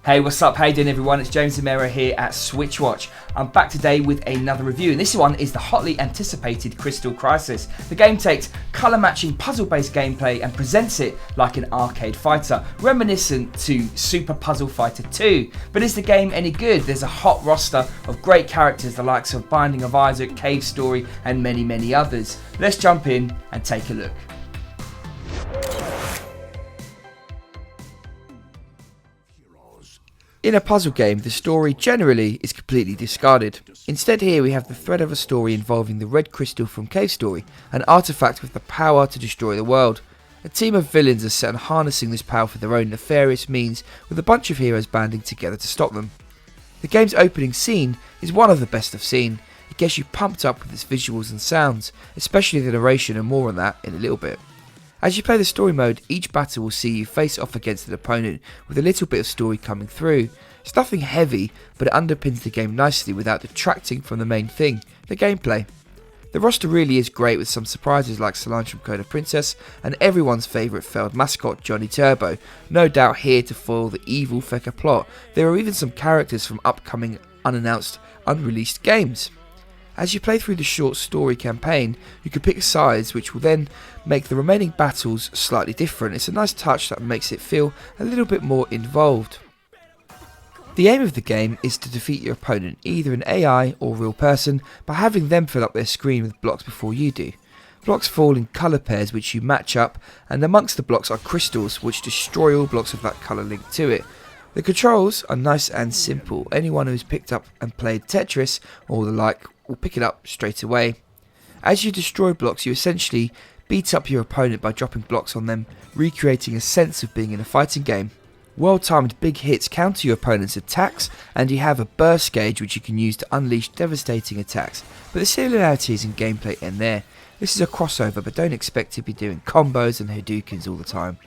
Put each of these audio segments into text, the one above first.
Hey, what's up? How you doing, everyone? It's James Amera here at SwitchWatch. I'm back today with another review, and this one is the hotly anticipated Crystal Crisis. The game takes colour-matching, puzzle-based gameplay and presents it like an arcade fighter, reminiscent to Super Puzzle Fighter 2. But is the game any good? There's a hot roster of great characters, the likes of Binding of Isaac, Cave Story, and many, many others. Let's jump in and take a look. In a puzzle game, the story generally is completely discarded. Instead, here we have the thread of a story involving the red crystal from Cave Story, an artifact with the power to destroy the world. A team of villains are set on harnessing this power for their own nefarious means, with a bunch of heroes banding together to stop them. The game's opening scene is one of the best I've seen. It gets you pumped up with its visuals and sounds, especially the narration, and more on that in a little bit. As you play the story mode, each battle will see you face off against an opponent with a little bit of story coming through. It's nothing heavy, but it underpins the game nicely without detracting from the main thing, the gameplay. The roster really is great, with some surprises like Solange from Code of Princess and everyone's favourite failed mascot Johnny Turbo, no doubt here to foil the evil Fecker plot. There are even some characters from upcoming unannounced, unreleased games. As you play through the short story campaign, you can pick sides which will then make the remaining battles slightly different. It's a nice touch that makes it feel a little bit more involved. The aim of the game is to defeat your opponent, either an AI or real person, by having them fill up their screen with blocks before you do. Blocks fall in colour pairs which you match up, and amongst the blocks are crystals which destroy all blocks of that colour linked to it. The controls are nice and simple. Anyone who's picked up and played Tetris or the like will pick it up straight away. As you destroy blocks, you essentially beat up your opponent by dropping blocks on them, recreating a sense of being in a fighting game. Well-timed big hits counter your opponent's attacks, and you have a burst gauge which you can use to unleash devastating attacks, but the similarities in gameplay end there. This is a crossover, but don't expect to be doing combos and Hadoukens all the time.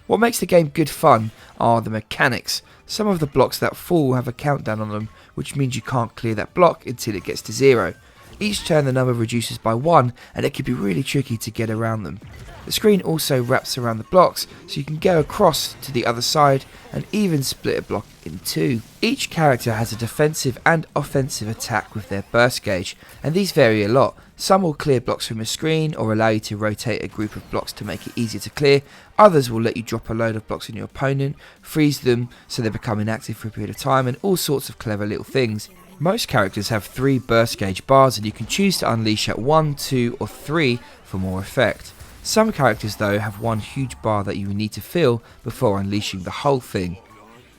What makes the game good fun are the mechanics. Some of the blocks that fall have a countdown on them, which means you can't clear that block until it gets to 0. Each turn the number reduces by 1, and it can be really tricky to get around them. The screen also wraps around the blocks, so you can go across to the other side and even split a block in two. Each character has a defensive and offensive attack with their burst gauge, and these vary a lot. Some will clear blocks from a screen or allow you to rotate a group of blocks to make it easier to clear. Others will let you drop a load of blocks on your opponent, freeze them so they become inactive for a period of time, and all sorts of clever little things. Most characters have 3 burst gauge bars, and you can choose to unleash at 1, 2 or 3 for more effect. Some characters though have one huge bar that you need to fill before unleashing the whole thing.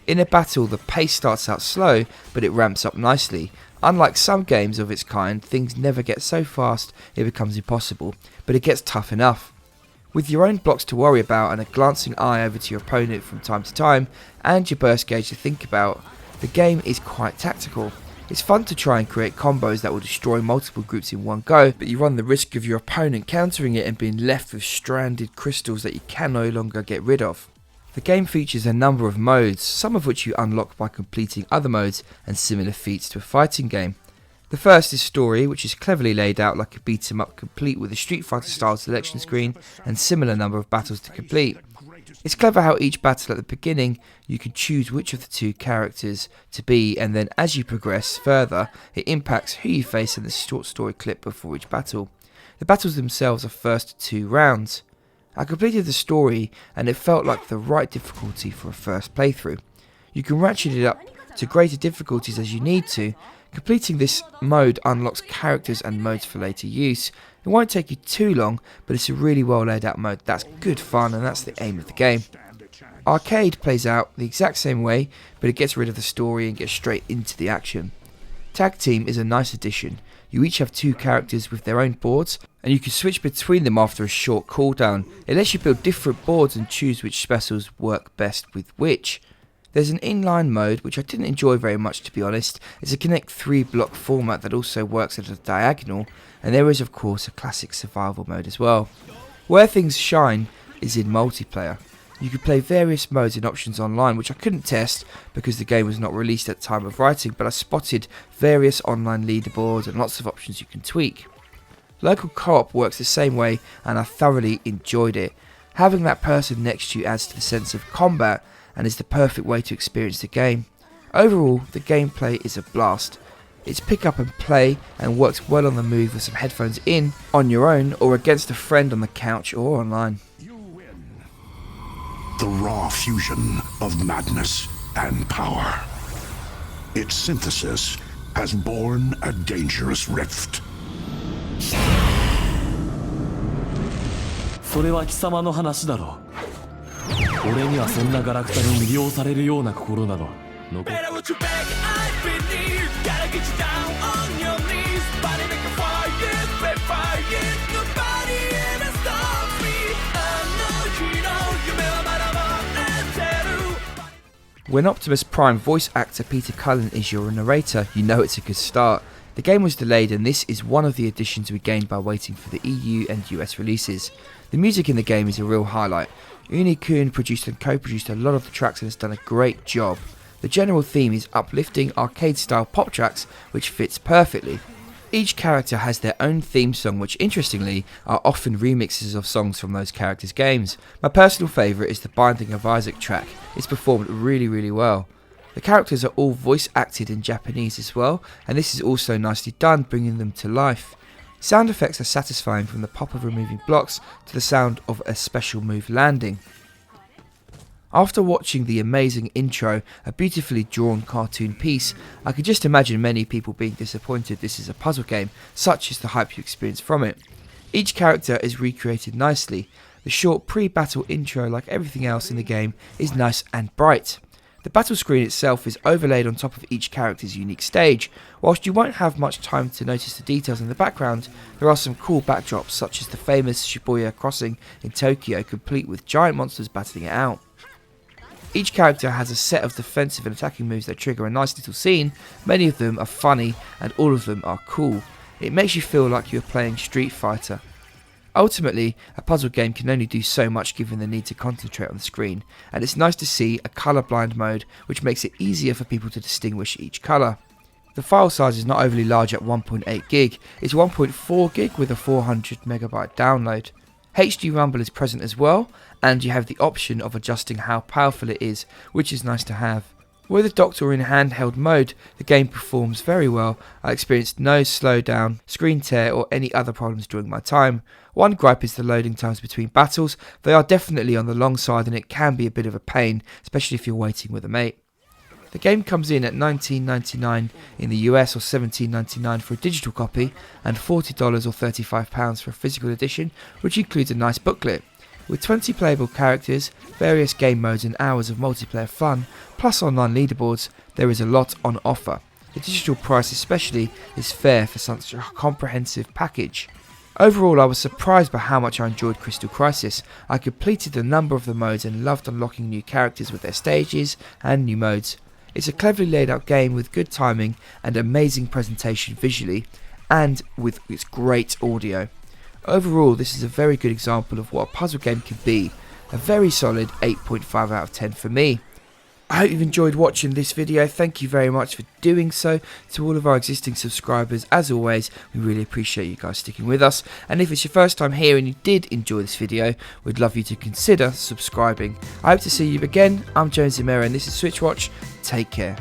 In a battle, the pace starts out slow, but it ramps up nicely. Unlike some games of its kind, things never get so fast it becomes impossible, but it gets tough enough. With your own blocks to worry about and a glancing eye over to your opponent from time to time, and your burst gauge to think about, the game is quite tactical. It's fun to try and create combos that will destroy multiple groups in one go, but you run the risk of your opponent countering it and being left with stranded crystals that you can no longer get rid of. The game features a number of modes, some of which you unlock by completing other modes and similar feats to a fighting game. The first is Story, which is cleverly laid out like a beat 'em up, complete with a Street Fighter style selection screen and similar number of battles to complete. It's clever how each battle at the beginning you can choose which of the 2 characters to be, and then as you progress further it impacts who you face in the short story clip before each battle. The battles themselves are first 2 rounds. I completed the story and it felt like the right difficulty for a first playthrough. You can ratchet it up to greater difficulties as you need to. Completing this mode unlocks characters and modes for later use. It won't take you too long, but it's a really well laid out mode that's good fun, and that's the aim of the game. Arcade plays out the exact same way, but it gets rid of the story and gets straight into the action. Tag Team is a nice addition. You each have 2 characters with their own boards, and you can switch between them after a short cooldown. It lets you build different boards and choose which specials work best with which. There's an inline mode, which I didn't enjoy very much to be honest. It's a connect 3 block format that also works at a diagonal, and there is of course a classic survival mode as well. Where things shine is in multiplayer. You can play various modes and options online, which I couldn't test because the game was not released at the time of writing, but I spotted various online leaderboards and lots of options you can tweak. Local co-op works the same way, and I thoroughly enjoyed it. Having that person next to you adds to the sense of combat, and is the perfect way to experience the game. Overall, the gameplay is a blast. It's pick up and play and works well on the move with some headphones in, on your own, or against a friend on the couch or online. You win. The raw fusion of madness and power. Its synthesis has born a dangerous rift. それは貴様の話だろう。俺にはそんなガラクタに魅了されるような心など残っ When Optimus Prime voice actor Peter Cullen is your narrator, you know it's a good start. The game was delayed, and this is one of the additions we gained by waiting for the EU and US releases. The music in the game is a real highlight. Uni Kun produced and co-produced a lot of the tracks and has done a great job. The general theme is uplifting arcade-style pop tracks, which fits perfectly. Each character has their own theme song, which interestingly are often remixes of songs from those characters' games. My personal favourite is the Binding of Isaac track. It's performed really well. The characters are all voice acted in Japanese as well, and this is also nicely done, bringing them to life. Sound effects are satisfying, from the pop of removing blocks to the sound of a special move landing. After watching the amazing intro, a beautifully drawn cartoon piece, I could just imagine many people being disappointed this is a puzzle game, such is the hype you experience from it. Each character is recreated nicely. The short pre-battle intro, like everything else in the game, is nice and bright. The battle screen itself is overlaid on top of each character's unique stage. Whilst you won't have much time to notice the details in the background, there are some cool backdrops, such as the famous Shibuya crossing in Tokyo, complete with giant monsters battling it out. Each character has a set of defensive and attacking moves that trigger a nice little scene. Many of them are funny and all of them are cool. It makes you feel like you're playing Street Fighter. Ultimately, a puzzle game can only do so much given the need to concentrate on the screen, and it's nice to see a colourblind mode which makes it easier for people to distinguish each colour. The file size is not overly large at 1.8 gig, it's 1.4 gig with a 400 megabyte download. HD Rumble is present as well, and you have the option of adjusting how powerful it is, which is nice to have. With the Doctor in handheld mode, the game performs very well. I experienced no slowdown, screen tear or any other problems during my time. One gripe is the loading times between battles. They are definitely on the long side and it can be a bit of a pain, especially if you're waiting with a mate. The game comes in at $19.99 in the US or $17.99 for a digital copy and $40 or £35 for a physical edition, which includes a nice booklet. With 20 playable characters, various game modes and hours of multiplayer fun, plus online leaderboards, there is a lot on offer. The digital price especially is fair for such a comprehensive package. Overall, I was surprised by how much I enjoyed Crystal Crisis. I completed a number of the modes and loved unlocking new characters with their stages and new modes. It's a cleverly laid out game with good timing and amazing presentation visually, and with its great audio. Overall, this is a very good example of what a puzzle game can be. A very solid 8.5 out of 10 for me. I hope you've enjoyed watching this video. Thank you very much for doing so. To all of our existing subscribers, as always, we really appreciate you guys sticking with us. And if it's your first time here and you did enjoy this video, we'd love you to consider subscribing. I hope to see you again. I'm Jones Zamera and this is SwitchWatch. Take care.